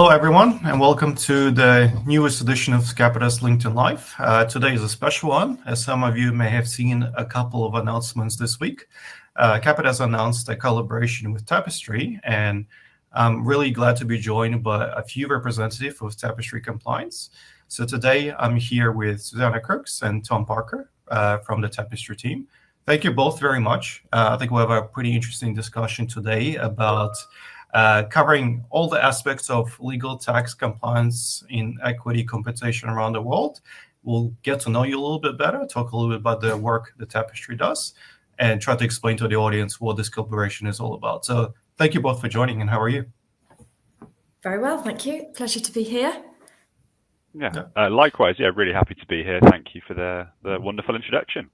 Hello, everyone, and welcome to the newest edition of Capita's LinkedIn Live. Today is a special one. As some of you may have seen a couple of announcements this week. Capita has announced a collaboration with Tapestry, and I'm really glad to be joined by a few representatives of Tapestry Compliance. So today I'm here with Susanna Crooks and Tom Parker from the Tapestry team. Thank you both very much. I think we'll have a pretty interesting discussion today about covering all the aspects of legal tax compliance in equity compensation around the world. We'll get to know you a little bit better, talk a little bit about the work the Tapestry does, and try to explain to the audience what this collaboration is all about. So thank you both for joining, and how are you? Very well, thank you. Pleasure to be here. Likewise, really happy to be here. Thank you for the wonderful introduction.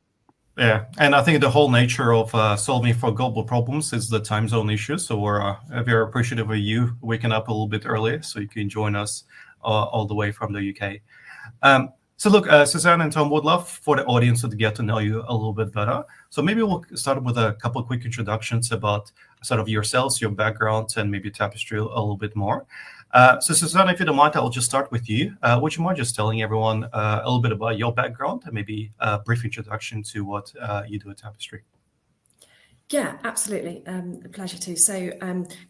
Yeah, and I think the whole nature of solving for global problems is the time zone issue. So we're very appreciative of you waking up a little bit earlier so you can join us all the way from the UK. So look, Suzanne and Tom, would love for the audience to get to know you a little bit better. So maybe we'll start with a couple of quick introductions about sort of yourselves, your background, and maybe Tapestry a little bit more. So Suzanne, if you don't mind, I'll just start with you. Would you mind just telling everyone a little bit about your background and maybe a brief introduction to what you do at Tapestry? Yeah, absolutely. A pleasure to. So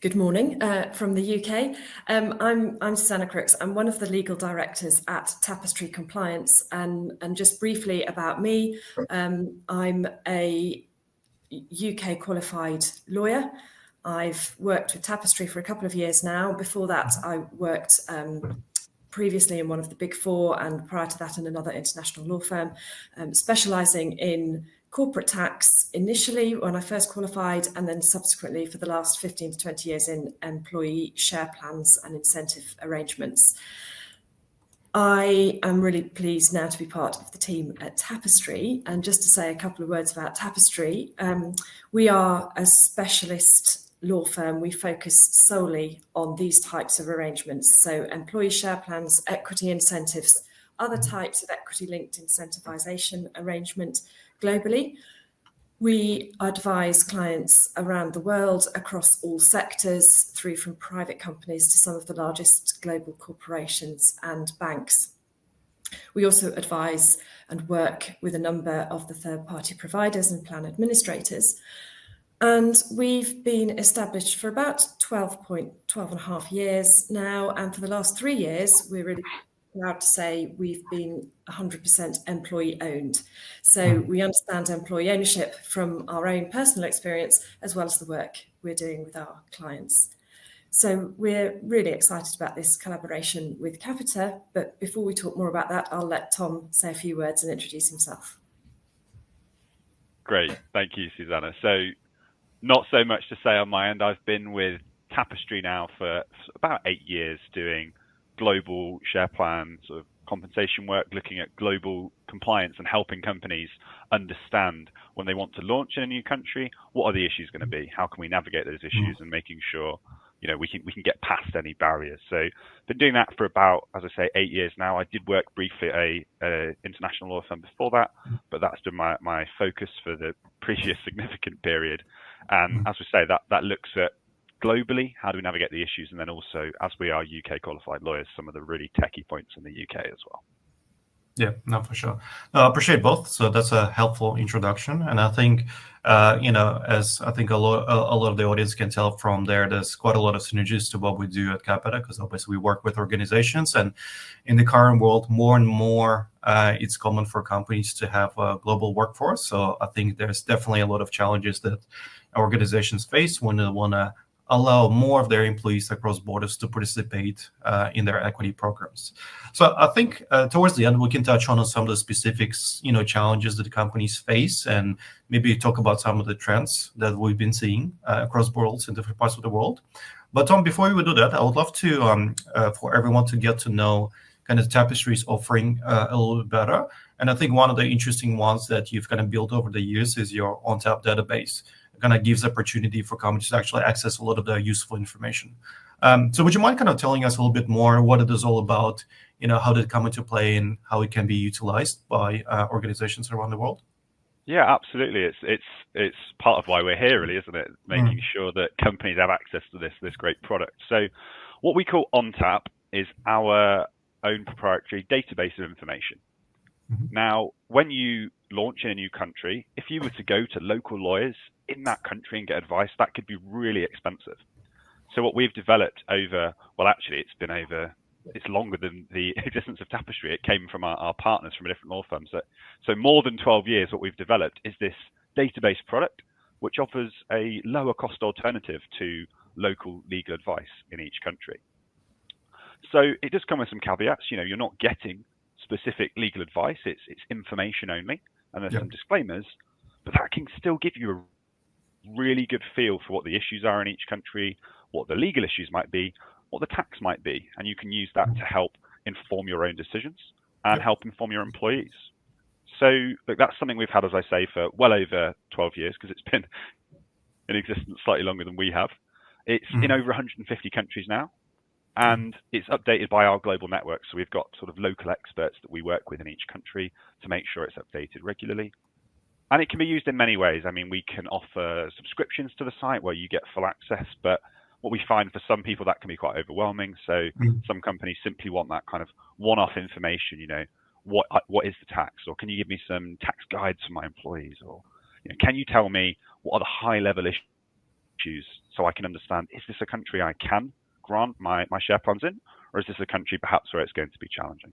good morning from the UK. I'm Susanna Crooks. I'm one of the legal directors at Tapestry Compliance. And just briefly about me, I'm a UK qualified lawyer. I've worked with Tapestry for a couple of years now. Before that, I worked previously in one of the Big Four, and prior to that in another international law firm, specialising in corporate tax initially when I first qualified, and then subsequently for the last 15 to 20 years in employee share plans and incentive arrangements. I am really pleased now to be part of the team at Tapestry. And just to say a couple of words about Tapestry, we are a specialist law firm. We focus solely on these types of arrangements. So employee share plans, equity incentives, other types of equity-linked incentivization arrangement globally. We advise clients around the world across all sectors, through from private companies to some of the largest global corporations and banks. We also advise and work with a number of the third-party providers and plan administrators. And we've been established for about 12 and a half years now. And for the last 3 years, we're really proud to say we've been 100% employee owned. So we understand employee ownership from our own personal experience, as well as the work we're doing with our clients. So we're really excited about this collaboration with Capita. But before we talk more about that, I'll let Tom say a few words and introduce himself. Great. Thank you, Susanna. So not so much to say on my end. I've been with Tapestry now for about 8 years doing global share plan sort of compensation work, looking at global compliance and helping companies understand when they want to launch in a new country, what are the issues going to be? How can we navigate those issues and making sure we can get past any barriers. So been doing that for about, as I say, 8 years now. I did work briefly at a international law firm before that, but that's been my focus for the previous significant period. And as we say, that looks at globally, how do we navigate the issues? And then also, as we are UK qualified lawyers, some of the really techie points in the UK as well. Yeah, no, for sure. I appreciate both. So that's a helpful introduction. And I think, as I think a lot of the audience can tell from there's quite a lot of synergies to what we do at Capita, because obviously we work with organizations. And in the current world, more and more, it's common for companies to have a global workforce. So I think there's definitely a lot of challenges that organizations face when they want to allow more of their employees across borders to participate in their equity programs. So I think towards the end, we can touch on some of the specifics, challenges that companies face, and maybe talk about some of the trends that we've been seeing across borders in different parts of the world. But Tom, before we do that, I would love to for everyone to get to know kind of Tapestry's offering a little bit better. And I think one of the interesting ones that you've kind of built over the years is your ONTAP database. Kind of gives opportunity for companies to actually access a lot of the useful information. So would you mind kind of telling us a little bit more what it is all about, how did it come into play and how it can be utilized by organizations around the world? Yeah, absolutely. It's part of why we're here, really, isn't it? Making sure that companies have access to this great product. So What we call ONTAP is our own proprietary database of information. Now, when you launch in a new country, if you were to go to local lawyers in that country and get advice, that could be really expensive. So what we've developed over, well, actually, it's longer than the existence of Tapestry. It came from our partners from a different law firm. So more than 12 years, what we've developed is this database product, which offers a lower cost alternative to local legal advice in each country. So it does come with some caveats. You're not getting specific legal advice. It's information only, and there's some disclaimers, but that can still give you a really good feel for what the issues are in each country, what the legal issues might be, what the tax might be, and you can use that to help inform your own decisions and help inform your employees. So look, that's something we've had, as I say, for well over 12 years, because it's been in existence slightly longer than we have. It's in over 150 countries now, and it's updated by our global network. So we've got sort of local experts that we work with in each country to make sure it's updated regularly. And it can be used in many ways. I mean, we can offer subscriptions to the site where you get full access, but what we find for some people that can be quite overwhelming. So some companies simply want that kind of one-off information, what is the tax, or can you give me some tax guides for my employees, or can you tell me what are the high-level issues so I can understand, is this a country I can grant my share plans in, or is this a country perhaps where it's going to be challenging?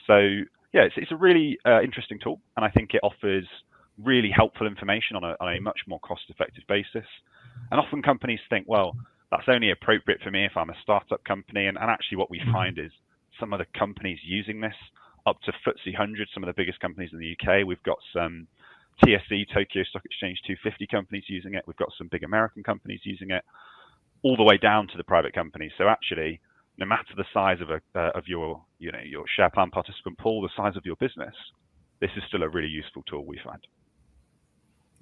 So yeah, it's a really interesting tool, and I think it offers really helpful information on a much more cost-effective basis. And often companies think, well, that's only appropriate for me if I'm a startup company. And actually what we find is some of the companies using this, up to FTSE 100, some of the biggest companies in the UK. We've got some TSE, Tokyo Stock Exchange 250 companies using it. We've got some big American companies using it, all the way down to the private companies. So actually, no matter the size of your share plan participant pool, the size of your business, this is still a really useful tool, we find.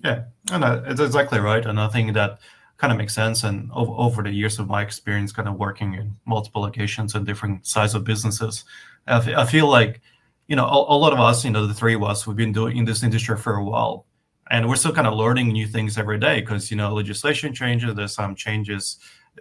Yeah, and it's exactly right. And I think that kind of makes sense. And over the years of my experience kind of working in multiple locations and different size of businesses, I feel like, a lot of us, the three of us, we've been doing in this industry for a while. And we're still kind of learning new things every day because, legislation changes, there's some changes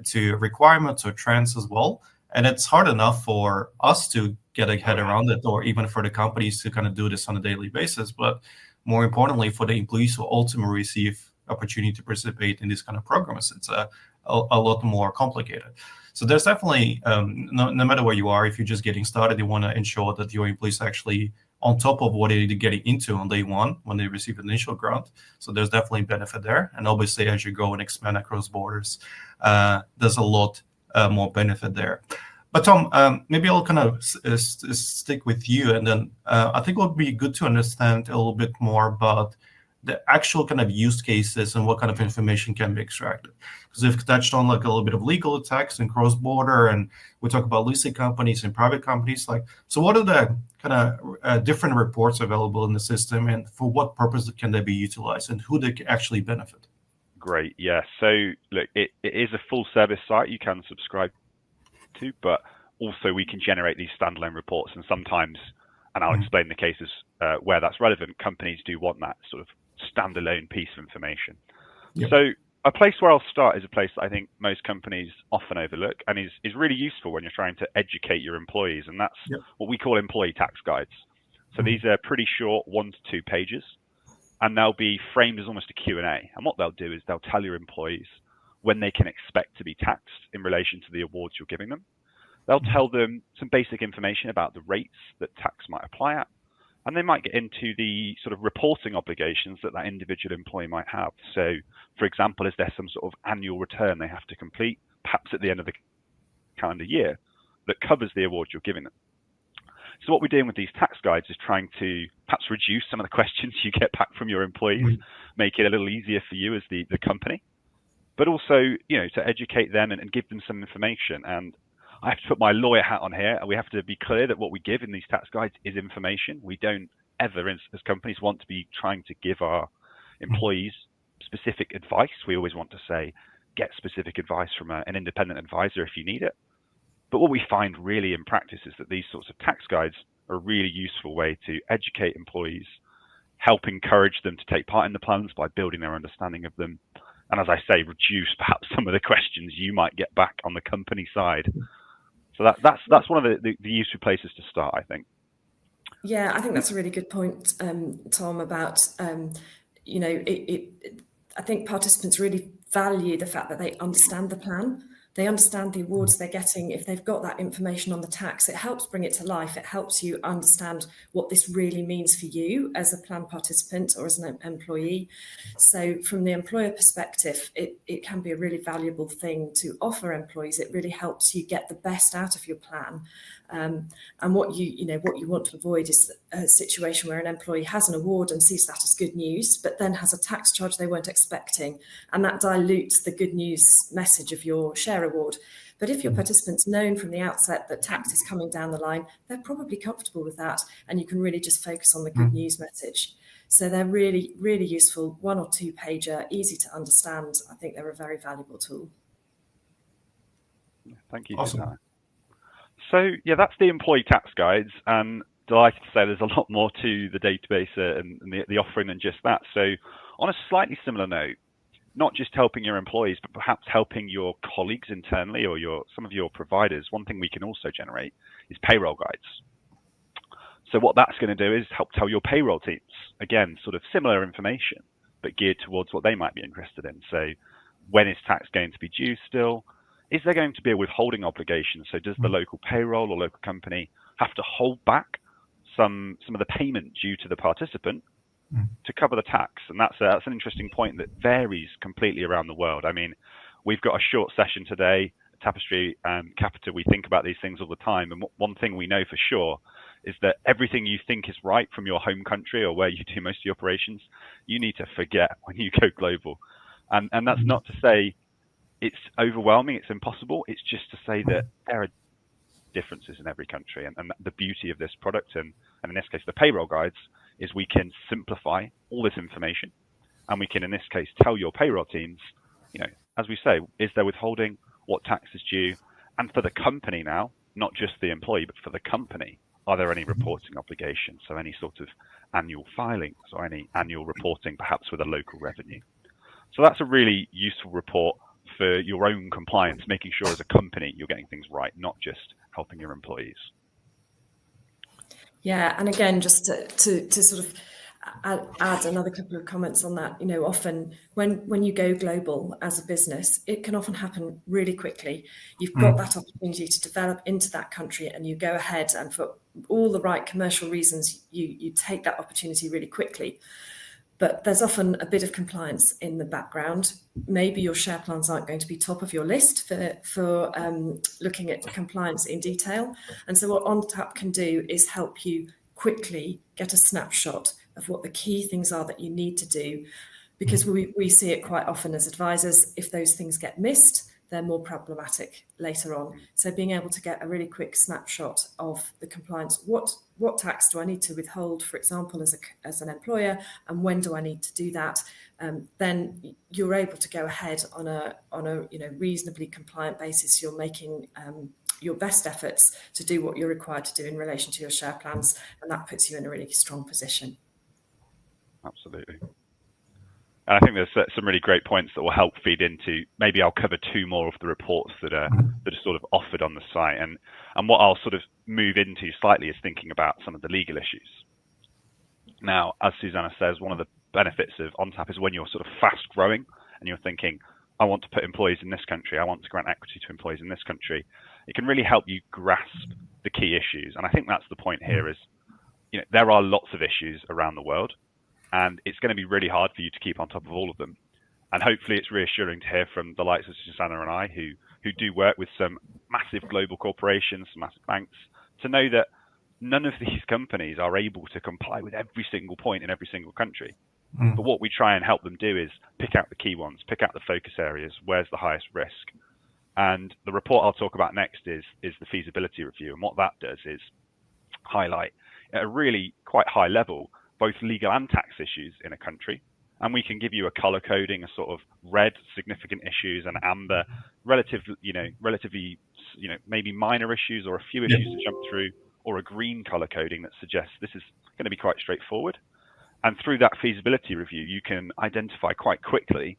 to requirements or trends as well. And it's hard enough for us to get a head around it, or even for the companies to kind of do this on a daily basis. But more importantly, for the employees who ultimately receive opportunity to participate in these kind of programs, it's a lot more complicated. So there's definitely, no matter where you are, if you're just getting started, you want to ensure that your employees actually on top of what they're getting into on day one when they receive the initial grant. So there's definitely benefit there. And obviously, as you go and expand across borders, there's a lot more benefit there. But Tom, maybe I'll kind of stick with you. And then I think it would be good to understand a little bit more about the actual kind of use cases and what kind of information can be extracted. Because we've touched on like a little bit of legal tax and cross-border, and we talk about listed companies and private companies. So what are the kind of different reports available in the system, and for what purpose can they be utilized, and who they can actually benefit? Great, yeah. So look, it is a full service site you can subscribe to, but also we can generate these standalone reports, and sometimes, and I'll explain the cases where that's relevant, companies do want that sort of standalone piece of information. Yep. So a place where I'll start is a place that I think most companies often overlook and is really useful when you're trying to educate your employees, and that's what we call employee tax guides. So these are pretty short, 1 to 2 pages, and they'll be framed as almost a Q&A. And what they'll do is they'll tell your employees when they can expect to be taxed in relation to the awards you're giving them. They'll tell them some basic information about the rates that tax might apply at, and they might get into the sort of reporting obligations that individual employee might have. So, for example, is there some sort of annual return they have to complete, perhaps at the end of the calendar year, that covers the awards you're giving them? So what we're doing with these tax guides is trying to perhaps reduce some of the questions you get back from your employees, make it a little easier for you as the company, but also, to educate them and give them some information. And I have to put my lawyer hat on here, and we have to be clear that what we give in these tax guides is information. We don't ever, as companies, want to be trying to give our employees specific advice. We always want to say, get specific advice from an independent advisor if you need it. But what we find really in practice is that these sorts of tax guides are a really useful way to educate employees, help encourage them to take part in the plans by building their understanding of them, and as I say, reduce perhaps some of the questions you might get back on the company side. So that's one of the useful places to start, I think. Yeah, I think that's a really good point, Tom, about, I think participants really value the fact that they understand the plan. They understand the awards they're getting. If they've got that information on the tax, it helps bring it to life. It helps you understand what this really means for you as a plan participant or as an employee. So from the employer perspective, it can be a really valuable thing to offer employees. It really helps you get the best out of your plan. And what you want to avoid is a situation where an employee has an award and sees that as good news, but then has a tax charge they weren't expecting, and that dilutes the good news message of your share award. But if your participants known from the outset that tax is coming down the line, they're probably comfortable with that, and you can really just focus on the good news message. So they're really, really useful, 1 or 2 pager, easy to understand. I think they're a very valuable tool. Thank you. Awesome. Susanna. So yeah, that's the employee tax guides, and delighted to say there's a lot more to the database and the offering than just that. So on a slightly similar note, not just helping your employees, but perhaps helping your colleagues internally or some of your providers, one thing we can also generate is payroll guides. So what that's going to do is help tell your payroll teams, again, sort of similar information, but geared towards what they might be interested in. So when is tax going to be due still? Is there going to be a withholding obligation? So does the local payroll or local company have to hold back some of the payment due to the participant to cover the tax? And that's an interesting point that varies completely around the world. I mean, we've got a short session today, Tapestry and Capita. We think about these things all the time. And one thing we know for sure is that everything you think is right from your home country or where you do most of your operations, you need to forget when you go global. And that's not to say it's overwhelming, it's impossible. It's just to say that there are differences in every country. And the beauty of this product, and in this case, the payroll guides, is we can simplify all this information. And we can, in this case, tell your payroll teams, as we say, is there withholding? What tax is due? And for the company now, not just the employee, but for the company, are there any reporting obligations? So any sort of annual filings or any annual reporting, perhaps with a local revenue. So that's a really useful report for your own compliance, making sure as a company you're getting things right, not just helping your employees. Yeah, and again, just to sort of add another couple of comments on that, often when you go global as a business, it can often happen really quickly. You've got that opportunity to develop into that country, and you go ahead, and for all the right commercial reasons, you take that opportunity really quickly. But there's often a bit of compliance in the background. Maybe your share plans aren't going to be top of your list for looking at compliance in detail. And so what ONTAP can do is help you quickly get a snapshot of what the key things are that you need to do, because we see it quite often as advisors. If those things get missed, they're more problematic later on. So being able to get a really quick snapshot of the compliance, what tax do I need to withhold, for example, as an employer, and when do I need to do that? Then you're able to go ahead on a reasonably compliant basis. You're making your best efforts to do what you're required to do in relation to your share plans, and that puts you in a really strong position. Absolutely. And I think there's some really great points that will help feed into, maybe I'll cover 2 more of the reports that are sort of offered on the site. And what I'll sort of move into slightly is thinking about some of the legal issues. Now, as Susanna says, one of the benefits of ONTAP is when you're sort of fast growing and you're thinking, I want to put employees in this country, I want to grant equity to employees in this country, it can really help you grasp the key issues. And I think that's the point here is, there are lots of issues around the world, and it's going to be really hard for you to keep on top of all of them. And hopefully it's reassuring to hear from the likes of Susanna and I, who do work with some massive global corporations, some massive banks, to know that none of these companies are able to comply with every single point in every single country. But what we try and help them do is pick out the key ones, pick out the focus areas, where's the highest risk. And the report I'll talk about next is the feasibility review. And what that does is highlight at a really quite high level both legal and tax issues in a country, and we can give you a color coding, a sort of red significant issues, and amber relatively maybe minor issues or a few issues to jump through, or a green color coding that suggests this is going to be quite straightforward. And through that feasibility review, you can identify quite quickly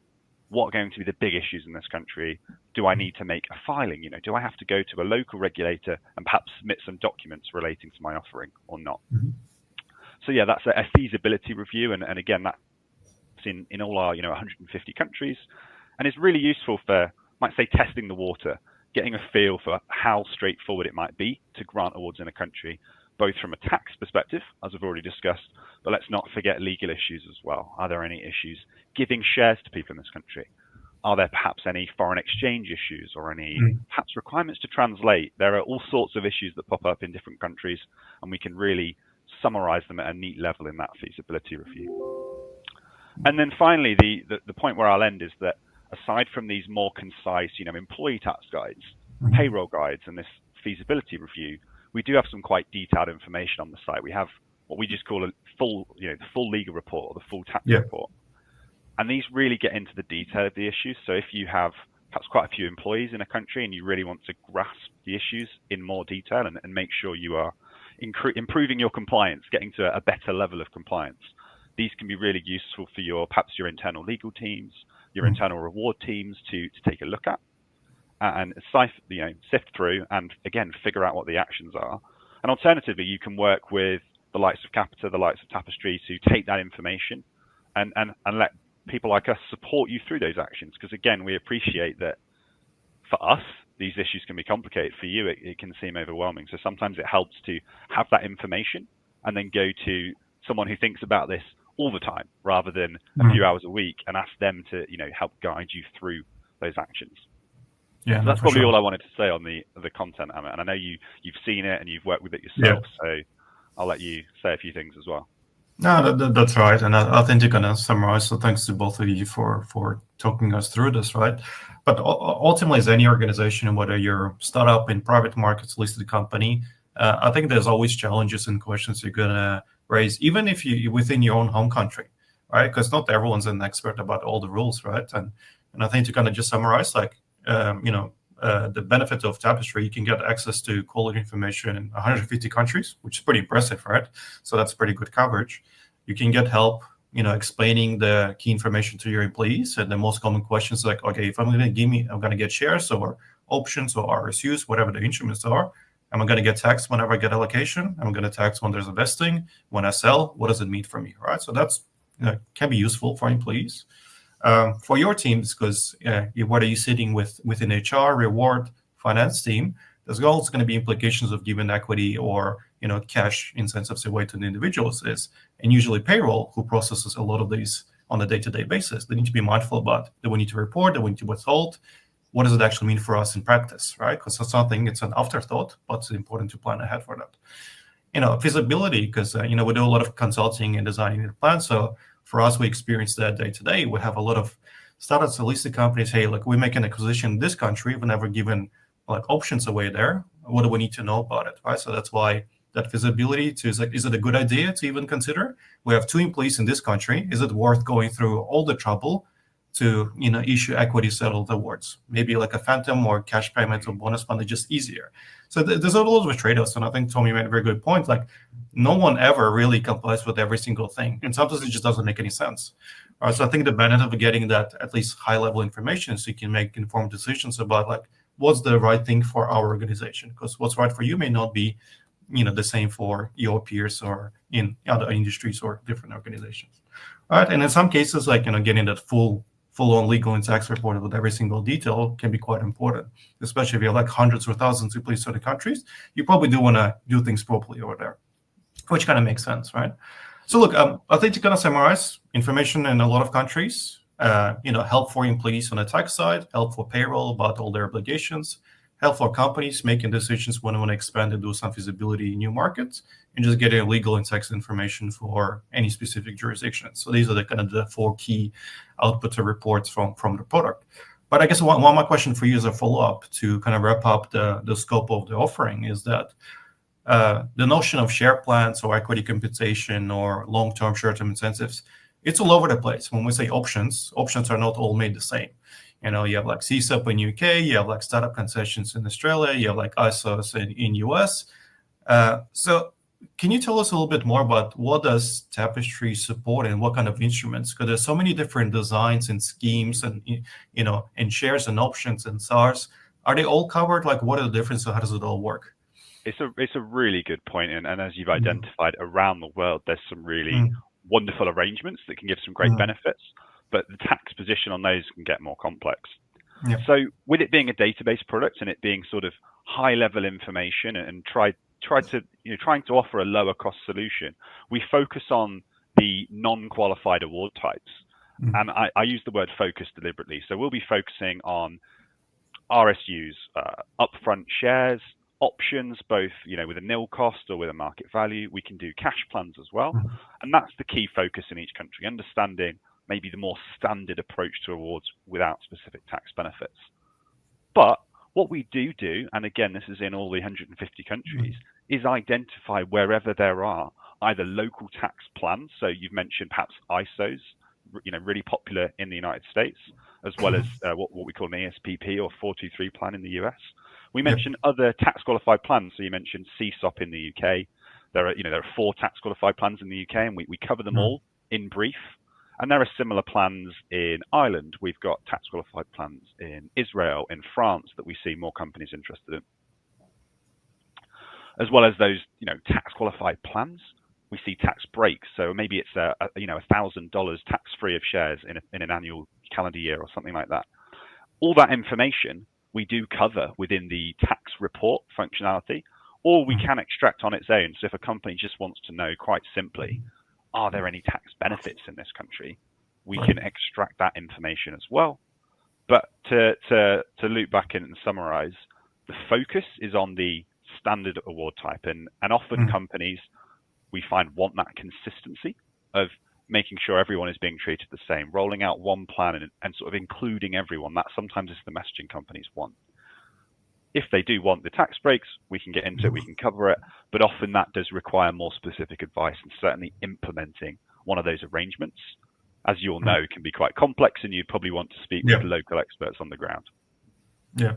what are going to be the big issues in this country? Do I need to make a filing? Do I have to go to a local regulator and perhaps submit some documents relating to my offering or not? Mm-hmm. So yeah, that's a feasibility review, and again, that's in all our 150 countries, and it's really useful for, might say, testing the water, getting a feel for how straightforward it might be to grant awards in a country, both from a tax perspective, as we've already discussed, but let's not forget legal issues as well. Are there any issues giving shares to people in this country? Are there perhaps any foreign exchange issues or any perhaps requirements to translate? There are all sorts of issues that pop up in different countries, and we can really summarize them at a neat level in that feasibility review. And then finally, the point where I'll end is that aside from these more concise, employee tax guides, payroll guides, and this feasibility review, we do have some quite detailed information on the site. We have what we just call a full, the full legal report or the full tax report. And these really get into the detail of the issues. So if you have perhaps quite a few employees in a country and you really want to grasp the issues in more detail and make sure you are improving your compliance, getting to a better level of compliance, these can be really useful for perhaps your internal legal teams, your internal reward teams to take a look at and sift through and again figure out what the actions are. And alternatively, you can work with the likes of Capita, the likes of Tapestry to take that information and let people like us support you through those actions. Because again, we appreciate that for us, these issues can be complicated. For you, it can seem overwhelming. So sometimes it helps to have that information and then go to someone who thinks about this all the time rather than a few hours a week and ask them to, help guide you through those actions. Yeah, so that's probably all I wanted to say on the content, Amit. And I know you've seen it and you've worked with it yourself, so I'll let you say a few things as well. No, that's right. And I think you're going to summarize. So thanks to both of you for talking us through this, right? But ultimately, as any organization, whether you're startup in private markets, listed company, I think there's always challenges and questions you're going to raise, even if you within your own home country, right? Because not everyone's an expert about all the rules, right? And I think to kind of just summarize, the benefit of Tapestry, you can get access to quality information in 150 countries, which is pretty impressive, right? So that's pretty good coverage. You can get help, explaining the key information to your employees. And the most common questions like, okay, if I'm going to get shares or options or RSUs, whatever the instruments are, am I going to get taxed whenever I get allocation? Am I going to tax when there's a vesting? When I sell, what does it mean for me, right? So that's can be useful for employees. For your teams, because whether you're sitting within HR, reward, finance team, there's always going to be implications of giving equity or cash incentives away to the individuals and usually payroll, who processes a lot of these on a day-to-day basis. They need to be mindful about that we need to report, that we need to withhold. What does it actually mean for us in practice, right? Because it's an afterthought, but it's important to plan ahead for that. Feasibility, because we do a lot of consulting and designing the plan. So for us, we experience that day to day. We have a lot of startups and listed companies. Hey, we make an acquisition in this country. We've never given options away there. What do we need to know about it, right? So that's why that feasibility is it a good idea to even consider? We have 2 employees in this country. Is it worth going through all the trouble to issue equity settled awards? Maybe like a phantom or cash payment or bonus fund is just easier. So there's a lot of trade-offs, and I think Tommy made a very good point. No one ever really complies with every single thing, and sometimes it just doesn't make any sense. So I think the benefit of getting that at least high-level information, so you can make informed decisions about what's the right thing for our organization, because what's right for you may not be the same for your peers or in other industries or different organizations. All right, and in some cases, getting that full-on legal and tax report with every single detail can be quite important, especially if you have hundreds or thousands of employees in the countries. You probably do want to do things properly over there, which kind of makes sense, right? So look, I think to kind of summarize, information in a lot of countries, help for employees on the tax side, help for payroll about all their obligations, help for companies making decisions when they want to expand and do some feasibility in new markets, and just getting legal and tax information for any specific jurisdiction. So these are the 4 key outputs or reports from the product. But I guess one more question for you as a follow-up to kind of wrap up the scope of the offering is that the notion of share plans or equity compensation or long-term short-term incentives, it's all over the place. When we say options are not all made the same. You have CSAP in UK, you have startup concessions in Australia, you have ISOs in US. So can you tell us a little bit more about what does Tapestry support and what kind of instruments? Because there's so many different designs and schemes and and shares and options and SARs. Are they all covered? Like, what are the differences? How does it all work? It's a really good point, and as you've identified, around the world there's some really wonderful arrangements that can give some great benefits, but the tax position on those can get more complex. Yep. So with it being a database product and it being sort of high level information and trying to offer a lower cost solution, we focus on the non-qualified award types. And I use the word focus deliberately. So we'll be focusing on RSUs, upfront shares, options, both with a nil cost or with a market value. We can do cash plans as well, and that's the key focus in each country, understanding maybe the more standard approach to awards without specific tax benefits. But what we do, and again this is in all the 150 countries, is identify wherever there are either local tax plans. So you've mentioned perhaps ISOs, really popular in the United States, as well as what we call an ASPP or 423 plan in the US. We mentioned other tax qualified plans. So you mentioned CSOP in the UK. There are 4 tax qualified plans in the UK, and we cover them all in brief. And there are similar plans in Ireland. We've got tax qualified plans in Israel, in France, that we see more companies interested in. As well as those, tax qualified plans, we see tax breaks. So maybe it's $1,000 tax free of shares in an annual calendar year or something like that. All that information we do cover within the tax report functionality, or we can extract on its own. So if a company just wants to know quite simply, are there any tax benefits in this country, we can extract that information as well. But to loop back in and summarize, the focus is on the standard award type, and often companies we find want that consistency of making sure everyone is being treated the same, rolling out one plan and sort of including everyone. That sometimes is the messaging companies want. If they do want the tax breaks, we can get into it, we can cover it, but often that does require more specific advice, and certainly implementing one of those arrangements, as you all know, can be quite complex, and you'd probably want to speak with local experts on the ground. Yeah.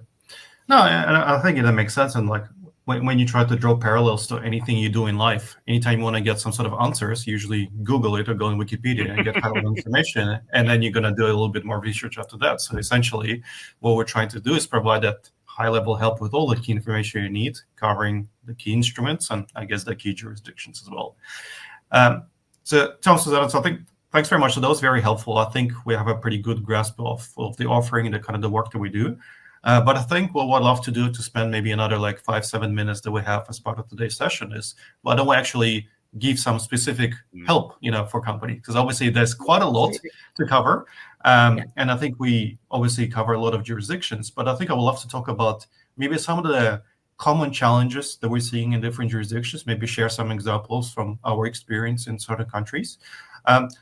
No, and I think that makes sense. And like when you try to draw parallels to anything you do in life, anytime you want to get some sort of answers, usually Google it or go in Wikipedia and get high-level information, and then you're going to do a little bit more research after that. So essentially, what we're trying to do is provide that high-level help with all the key information you need, covering the key instruments and I guess the key jurisdictions as well. So, Tom, Susanna, so I think thanks very much. So that was very helpful. I think we have a pretty good grasp of the offering and the kind of the work that we do. But I think what I'd love to do to spend maybe another 5-7 minutes that we have as part of today's session is, why don't we actually give some specific help, for companies? Because obviously there's quite a lot to cover. And I think we obviously cover a lot of jurisdictions, but I think I would love to talk about maybe some of the common challenges that we're seeing in different jurisdictions, maybe share some examples from our experience in certain countries.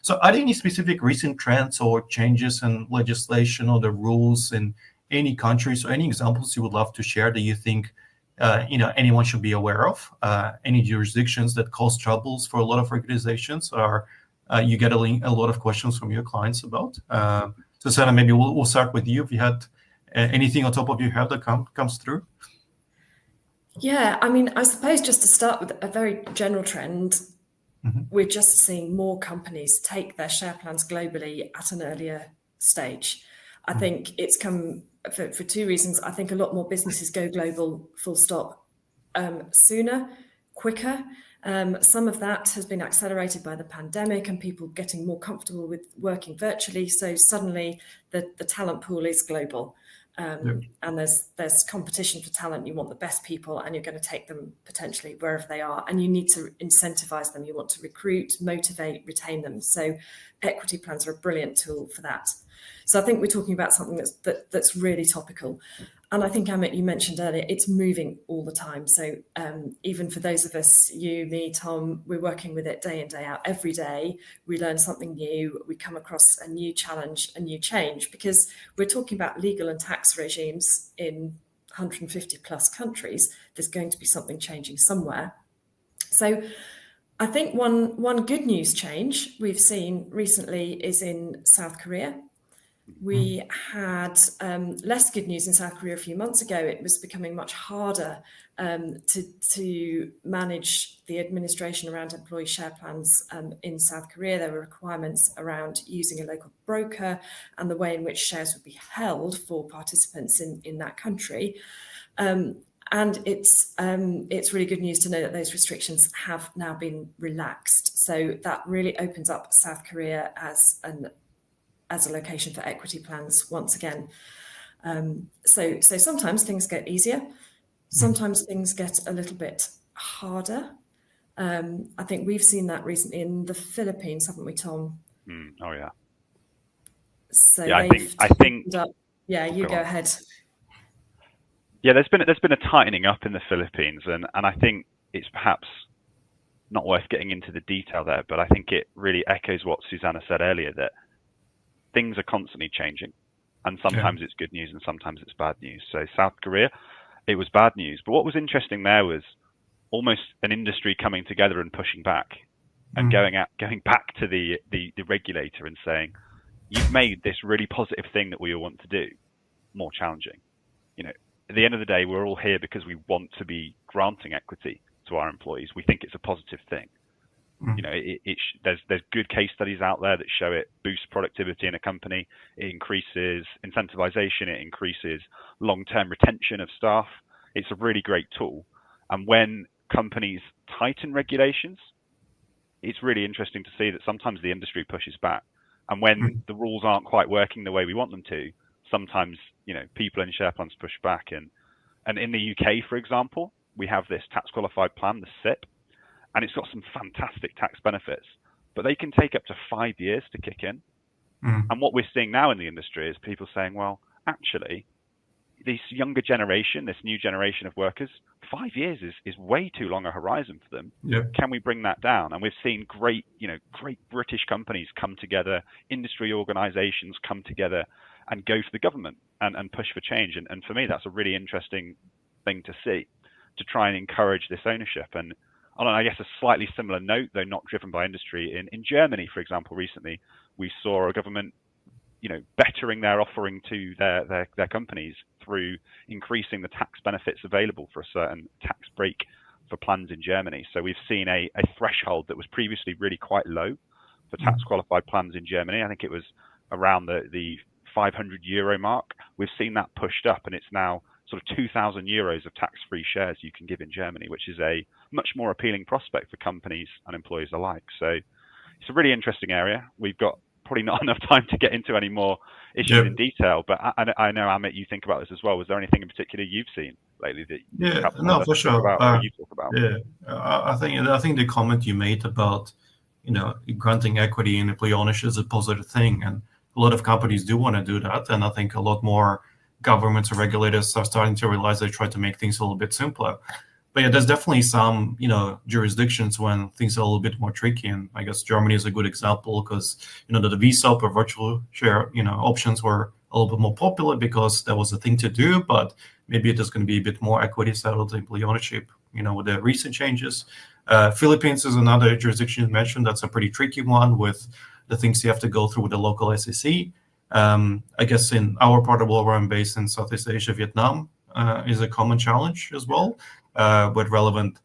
So are there any specific recent trends or changes in legislation or the rules in any countries, or any examples you would love to share that you think anyone should be aware of? Any jurisdictions that cause troubles for a lot of organizations, or you get a lot of questions from your clients about? So Sarah, maybe we'll start with you. If you had anything on top of your head that comes through. Yeah, I mean, I suppose just to start with a very general trend, we're just seeing more companies take their share plans globally at an earlier stage. I think it's come for 2 reasons. I think a lot more businesses go global, full stop, sooner, quicker. Some of that has been accelerated by the pandemic and people getting more comfortable with working virtually. So suddenly the talent pool is global. And there's competition for talent. You want the best people, and you're going to take them potentially wherever they are, and you need to incentivize them. You want to recruit, motivate, retain them. So equity plans are a brilliant tool for that. So I think we're talking about something that's really topical. And I think, Amit, you mentioned earlier, it's moving all the time. So even for those of us, you, me, Tom, we're working with it day in, day out. Every day we learn something new. We come across a new challenge, a new change, because we're talking about legal and tax regimes in 150 plus countries. There's going to be something changing somewhere. So I think one good news change we've seen recently is in South Korea. We had less good news in South Korea a few months ago. It was becoming much harder to manage the administration around employee share plans in South Korea. There were requirements around using a local broker and the way in which shares would be held for participants in that country. And it's really good news to know that those restrictions have now been relaxed. So that really opens up South Korea as a location for equity plans once again. So sometimes things get easier, sometimes things get a little bit harder. I think we've seen that recently in the Philippines, haven't we, Tom? Oh yeah. So yeah, I think. Yeah, you go ahead. Yeah, there's been a tightening up in the Philippines, and I think it's perhaps not worth getting into the detail there, but I think it really echoes what Susanna said earlier, that things are constantly changing, and sometimes it's good news and sometimes it's bad news. So South Korea, it was bad news, but what was interesting there was almost an industry coming together and pushing back and going back to the regulator and saying, you've made this really positive thing that we all want to do more challenging. At the end of the day, we're all here because we want to be granting equity to our employees. We think it's a positive thing. There's good case studies out there that show it boosts productivity in a company. It increases incentivization. It increases long-term retention of staff. It's a really great tool. And when companies tighten regulations, it's really interesting to see that sometimes the industry pushes back. And when the rules aren't quite working the way we want them to, sometimes people in share plans push back. And in the UK, for example, we have this tax qualified plan, the SIP, and it's got some fantastic tax benefits, but they can take up to 5 years to kick in. And what we're seeing now in the industry is people saying, well, actually, this younger generation, this new generation of workers, 5 years is way too long a horizon for them. Can we bring that down? And we've seen great British companies come together, industry organizations come together and go to the government and push for change. And for me, that's a really interesting thing to see, to try and encourage this ownership. And on, I guess, a slightly similar note, though not driven by industry, in Germany, for example, recently, we saw a government, bettering their offering to their companies through increasing the tax benefits available for a certain tax break for plans in Germany. So we've seen a threshold that was previously really quite low for tax qualified plans in Germany. I think it was around the 500 euro mark. We've seen that pushed up, and it's now sort of 2,000 euros of tax-free shares you can give in Germany, which is a much more appealing prospect for companies and employees alike. So it's a really interesting area. We've got probably not enough time to get into any more issues in detail, but I know, Amit, you think about this as well. Was there anything in particular you've seen lately that for sure. You talk about? I think the comment you made about granting equity in employee ownership is a positive thing, and a lot of companies do want to do that, and I think a lot more governments or regulators are starting to realize they try to make things a little bit simpler. But yeah, there's definitely some, jurisdictions when things are a little bit more tricky, and I guess Germany is a good example because, the VSOP or virtual share, options were a little bit more popular because that was a thing to do, but maybe there's going to be a bit more equity settled employee ownership, with the recent changes. Philippines is another jurisdiction you mentioned. That's a pretty tricky one with the things you have to go through with the local SEC. I guess in our part of the world where I'm based in Southeast Asia, Vietnam is a common challenge as well, with relevant,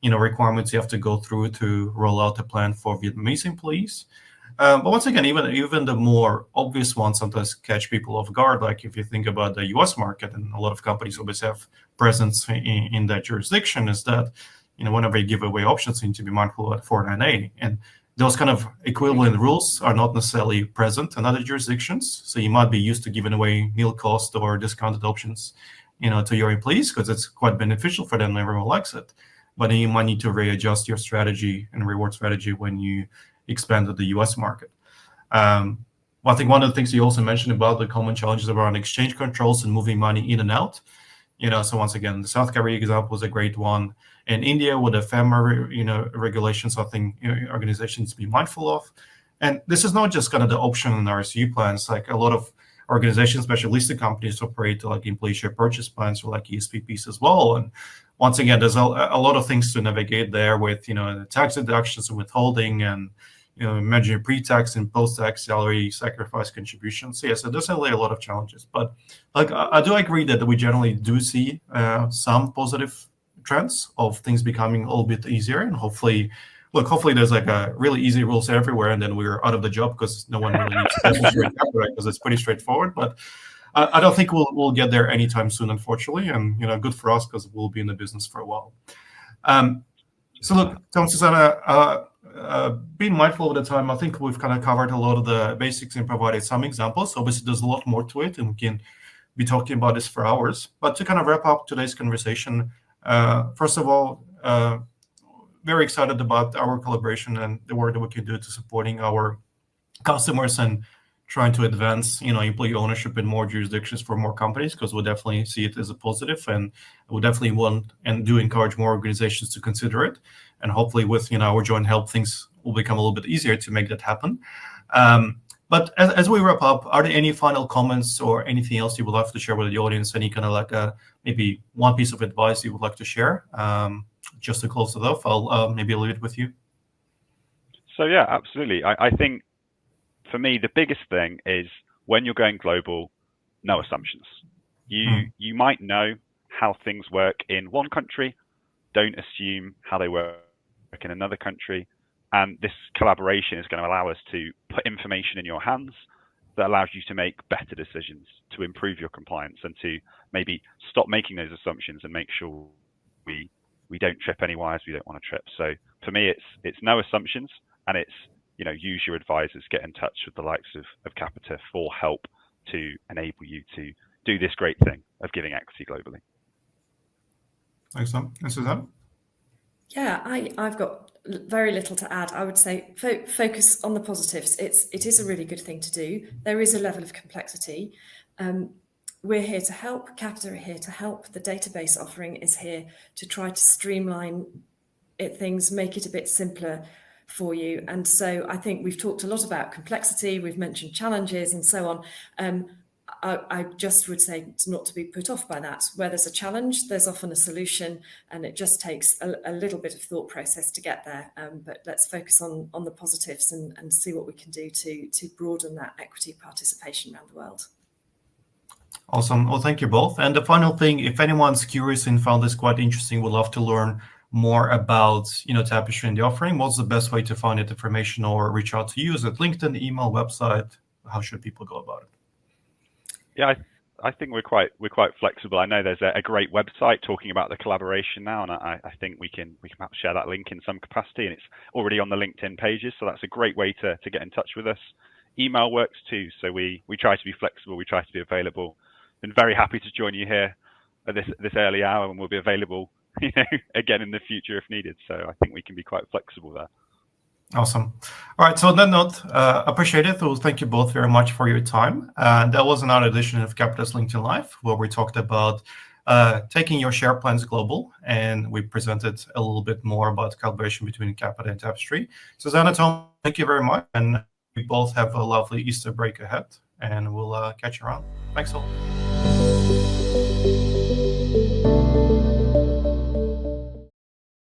requirements you have to go through to roll out a plan for Vietnamese employees. But once again, even the more obvious ones sometimes catch people off guard. Like if you think about the U.S. market, and a lot of companies always have presence in that jurisdiction, is that whenever you give away options, you need to be mindful of 409A, and those kind of equivalent rules are not necessarily present in other jurisdictions. So you might be used to giving away nil cost or discounted options, to your employees because it's quite beneficial for them and everyone likes it. But then you might need to readjust your strategy and reward strategy when you expand to the US market. I think one of the things you also mentioned about the common challenges around exchange controls and moving money in and out. So once again, the South Korea example is a great one. In India, with the FEMA, regulations, I think organizations to be mindful of. And this is not just kind of the option in RSU plans. Like a lot of organizations, especially listed companies, operate like employee share purchase plans or like ESPPs as well. And once again, there's a lot of things to navigate there with, the tax deductions and withholding and, managing pre-tax and post-tax salary sacrifice contributions. So so there's definitely a lot of challenges. But like I do agree that we generally do see some positive trends of things becoming a little bit easier, and hopefully there's like a really easy rules everywhere, and then we're out of the job because no one really needs to demonstrate that, right? Because it's pretty straightforward. But I don't think we'll get there anytime soon, unfortunately. And good for us because we'll be in the business for a while. So look, Tom, Susanna, being mindful of the time, I think we've kind of covered a lot of the basics and provided some examples. Obviously, there's a lot more to it, and we can be talking about this for hours. But to kind of wrap up today's conversation, first of all, very excited about our collaboration and the work that we can do to supporting our customers and trying to advance, employee ownership in more jurisdictions for more companies, because we definitely see it as a positive, and we definitely want and do encourage more organizations to consider it. And hopefully with, our joint help, things will become a little bit easier to make that happen. But as we wrap up, are there any final comments or anything else you would like to share with the audience? Any kind of like maybe one piece of advice you would like to share? Just to close it off, I'll maybe leave it with you. So yeah, absolutely. I think for me, the biggest thing is when you're going global, no assumptions. You might know how things work in one country, don't assume how they work in another country. And this collaboration is going to allow us to put information in your hands that allows you to make better decisions, to improve your compliance, and to maybe stop making those assumptions and make sure we don't trip any wires we don't want to trip. So for me, it's no assumptions, and it's use your advisors, get in touch with the likes of Capita for help to enable you to do this great thing of giving equity globally. Excellent. And Susanna? Yeah, I've got very little to add. I would say focus on the positives. It is a really good thing to do. There is a level of complexity. We're here to help. Capita are here to help. The database offering is here to try to streamline things, make it a bit simpler for you. And so I think we've talked a lot about complexity. We've mentioned challenges and so on. I just would say not to be put off by that. Where there's a challenge, there's often a solution, and it just takes a little bit of thought process to get there. But let's focus on the positives and see what we can do to broaden that equity participation around the world. Awesome. Well, thank you both. And the final thing, if anyone's curious and found this quite interesting, would love to learn more about Tapestry and the offering, what's the best way to find that information or reach out to you? Is it LinkedIn, email, website? How should people go about it? Yeah, I think we're quite flexible. I know there's a great website talking about the collaboration now, and I think we can perhaps share that link in some capacity, and it's already on the LinkedIn pages, so that's a great way to get in touch with us. Email works too, so we try to be flexible, we try to be available. Been very happy to join you here at this early hour, and we'll be available again in the future if needed. So I think we can be quite flexible there. Awesome. All right. So on that note, appreciate it. Well, thank you both very much for your time. That was another edition of Capita's LinkedIn Live, where we talked about taking your share plans global, and we presented a little bit more about collaboration between Capita and Tapestry. Susanna, Tom, thank you very much, and we both have a lovely Easter break ahead, and we'll catch you around. Thanks all.